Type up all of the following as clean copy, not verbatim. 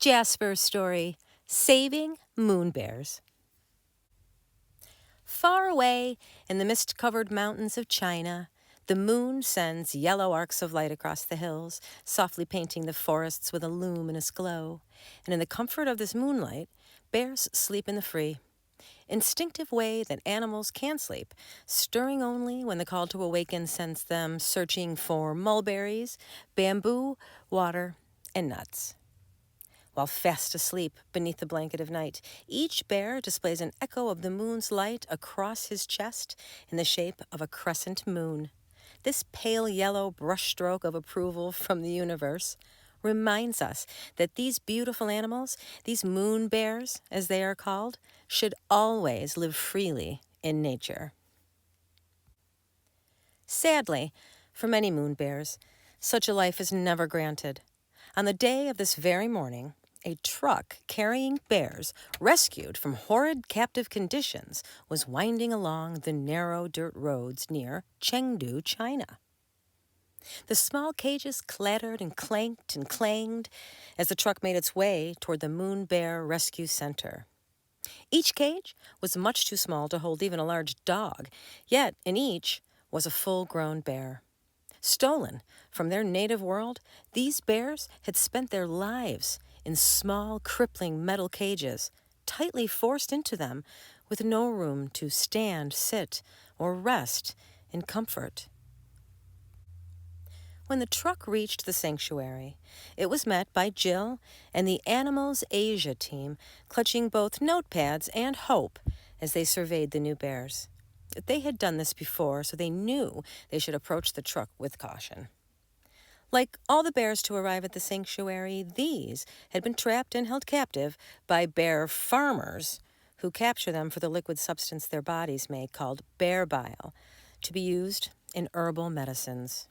Jasper's story, Saving Moon Bears. Far away in the mist-covered mountains of China, the moon sends yellow arcs of light across the hills, softly painting the forests with a luminous glow. And in the comfort of this moonlight, bears sleep in the free, instinctive way that animals can sleep, stirring only when the call to awaken sends them searching for mulberries, bamboo, water, and nuts. While fast asleep beneath the blanket of night, each bear displays an echo of the moon's light across his chest in the shape of a crescent moon. This pale yellow brushstroke of approval from the universe reminds us that these beautiful animals, these moon bears, as they are called, should always live freely in nature. Sadly, for many moon bears, such a life is never granted. On the day of this very morning, a truck carrying bears rescued from horrid captive conditions was winding along the narrow dirt roads near Chengdu, China. The small cages clattered and clanked and clanged as the truck made its way toward the Moon Bear Rescue Center. Each cage was much too small to hold even a large dog, yet in each was a full-grown bear. Stolen from their native world, these bears had spent their lives in small, crippling metal cages, tightly forced into them, with no room to stand, sit, or rest in comfort. When the truck reached the sanctuary, it was met by Jill and the Animals Asia team, clutching both notepads and hope as they surveyed the new bears. They had done this before, so they knew they should approach the truck with caution. Like all the bears to arrive at the sanctuary, these had been trapped and held captive by bear farmers who capture them for the liquid substance their bodies make called bear bile, to be used in herbal medicines.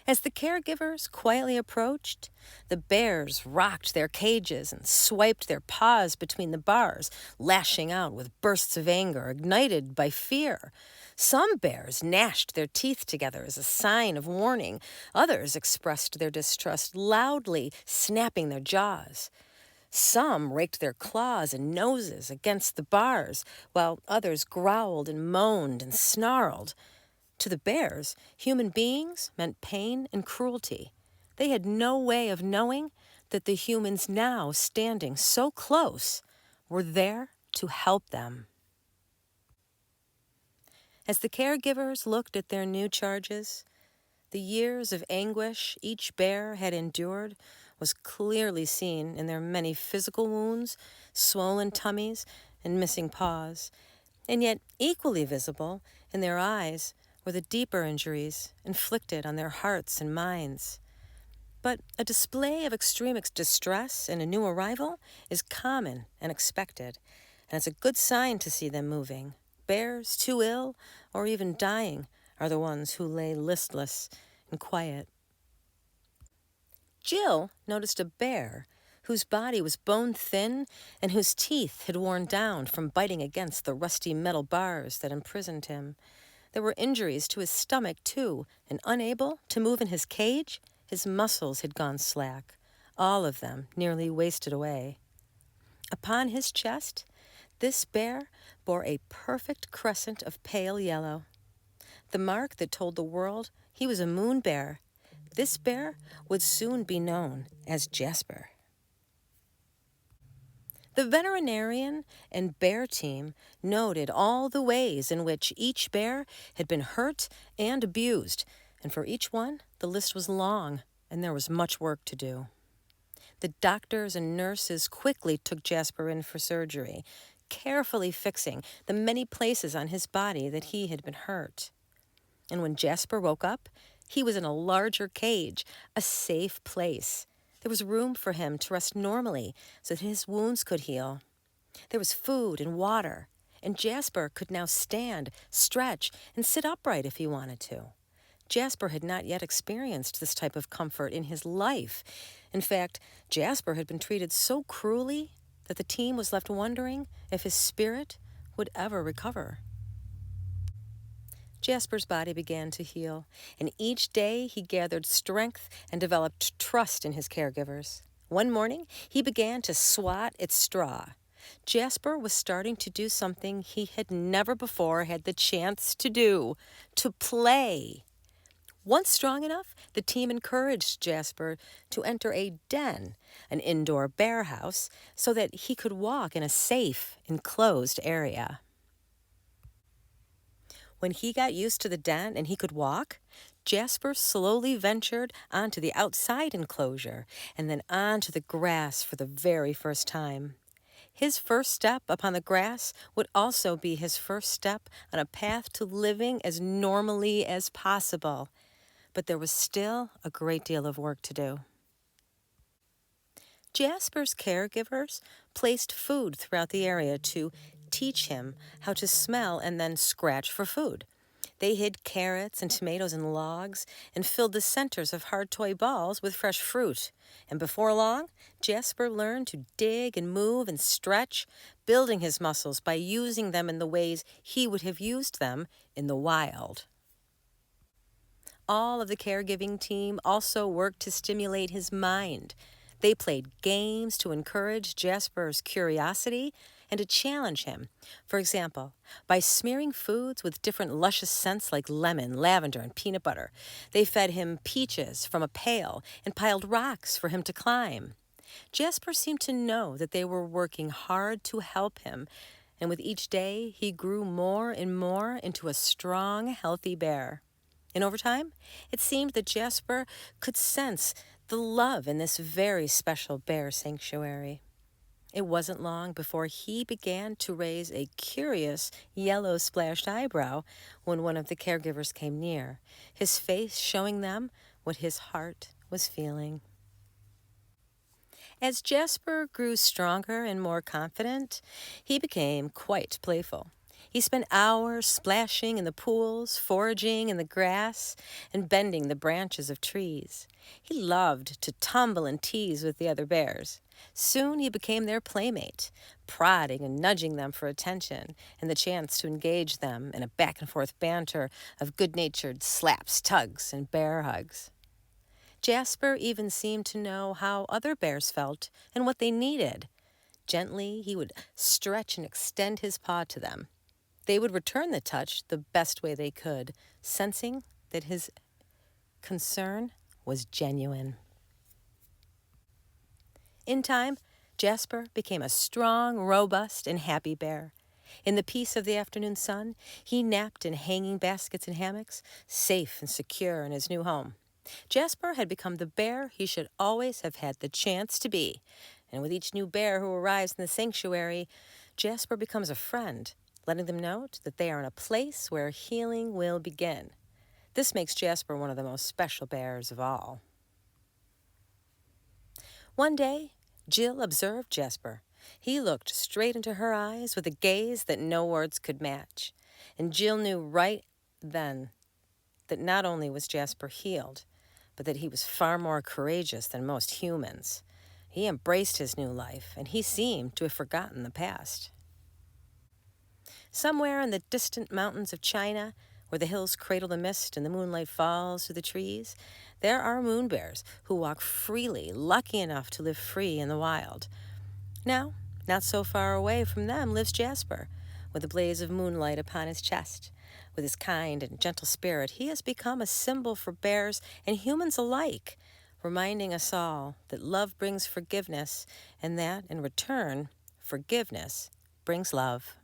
As the caregivers quietly approached, the bears rocked their cages and swiped their paws between the bars, lashing out with bursts of anger ignited by fear. Some bears gnashed their teeth together as a sign of warning. Others expressed their distrust loudly, snapping their jaws. Some raked their claws and noses against the bars, while others growled and moaned and snarled. To the bears, human beings meant pain and cruelty. They had no way of knowing that the humans now standing so close were there to help them. As the caregivers looked at their new charges, the years of anguish each bear had endured was clearly seen in their many physical wounds, swollen tummies, and missing paws, and yet equally visible in their eyes were the deeper injuries inflicted on their hearts and minds. But a display of extreme distress in a new arrival is common and expected, and it's a good sign to see them moving. Bears too ill or even dying are the ones who lay listless and quiet. Jill noticed a bear whose body was bone-thin and whose teeth had worn down from biting against the rusty metal bars that imprisoned him. There were injuries to his stomach, too, and unable to move in his cage, his muscles had gone slack, all of them nearly wasted away. Upon his chest, this bear bore a perfect crescent of pale yellow, the mark that told the world he was a moon bear. This bear would soon be known as Jasper. The veterinarian and bear team noted all the ways in which each bear had been hurt and abused, and for each one, the list was long, and there was much work to do. The doctors and nurses quickly took Jasper in for surgery, carefully fixing the many places on his body that he had been hurt. And when Jasper woke up, he was in a larger cage, a safe place. There was room for him to rest normally so that his wounds could heal. There was food and water, and Jasper could now stand, stretch, and sit upright if he wanted to. Jasper had not yet experienced this type of comfort in his life. In fact, Jasper had been treated so cruelly that the team was left wondering if his spirit would ever recover. Jasper's body began to heal, and each day he gathered strength and developed trust in his caregivers. One morning, he began to swat at straw. Jasper was starting to do something he had never before had the chance to do, to play. Once strong enough, the team encouraged Jasper to enter a den, an indoor bear house, so that he could walk in a safe, enclosed area. When he got used to the den and he could walk, Jasper slowly ventured onto the outside enclosure and then onto the grass for the very first time. His first step upon the grass would also be his first step on a path to living as normally as possible. But there was still a great deal of work to do. Jasper's caregivers placed food throughout the area to teach him how to smell and then scratch for food. They hid carrots and tomatoes in logs and filled the centers of hard toy balls with fresh fruit. And before long, Jasper learned to dig and move and stretch, building his muscles by using them in the ways he would have used them in the wild. All of the caregiving team also worked to stimulate his mind. They played games to encourage Jasper's curiosity and to challenge him. For example, by smearing foods with different luscious scents like lemon, lavender, and peanut butter, they fed him peaches from a pail and piled rocks for him to climb. Jasper seemed to know that they were working hard to help him, and with each day he grew more and more into a strong, healthy bear. And over time, it seemed that Jasper could sense the love in this very special bear sanctuary. It wasn't long before he began to raise a curious yellow splashed eyebrow when one of the caregivers came near, his face showing them what his heart was feeling. As Jasper grew stronger and more confident, he became quite playful. He spent hours splashing in the pools, foraging in the grass, and bending the branches of trees. He loved to tumble and tease with the other bears. Soon he became their playmate, prodding and nudging them for attention and the chance to engage them in a back-and-forth banter of good-natured slaps, tugs, and bear hugs. Jasper even seemed to know how other bears felt and what they needed. Gently, he would stretch and extend his paw to them. They would return the touch the best way they could, sensing that his concern was genuine. In time, Jasper became a strong, robust, and happy bear. In the peace of the afternoon sun, he napped in hanging baskets and hammocks, safe and secure in his new home. Jasper had become the bear he should always have had the chance to be. And with each new bear who arrives in the sanctuary, Jasper becomes a friend, letting them know that they are in a place where healing will begin. This makes Jasper one of the most special bears of all. One day, Jill observed Jasper. He looked straight into her eyes with a gaze that no words could match. And Jill knew right then that not only was Jasper healed, but that he was far more courageous than most humans. He embraced his new life, and he seemed to have forgotten the past. Somewhere in the distant mountains of China, where the hills cradle the mist and the moonlight falls through the trees, there are moon bears who walk freely, lucky enough to live free in the wild. Now, not so far away from them lives Jasper, with a blaze of moonlight upon his chest. With his kind and gentle spirit, he has become a symbol for bears and humans alike, reminding us all that love brings forgiveness and that, in return, forgiveness brings love.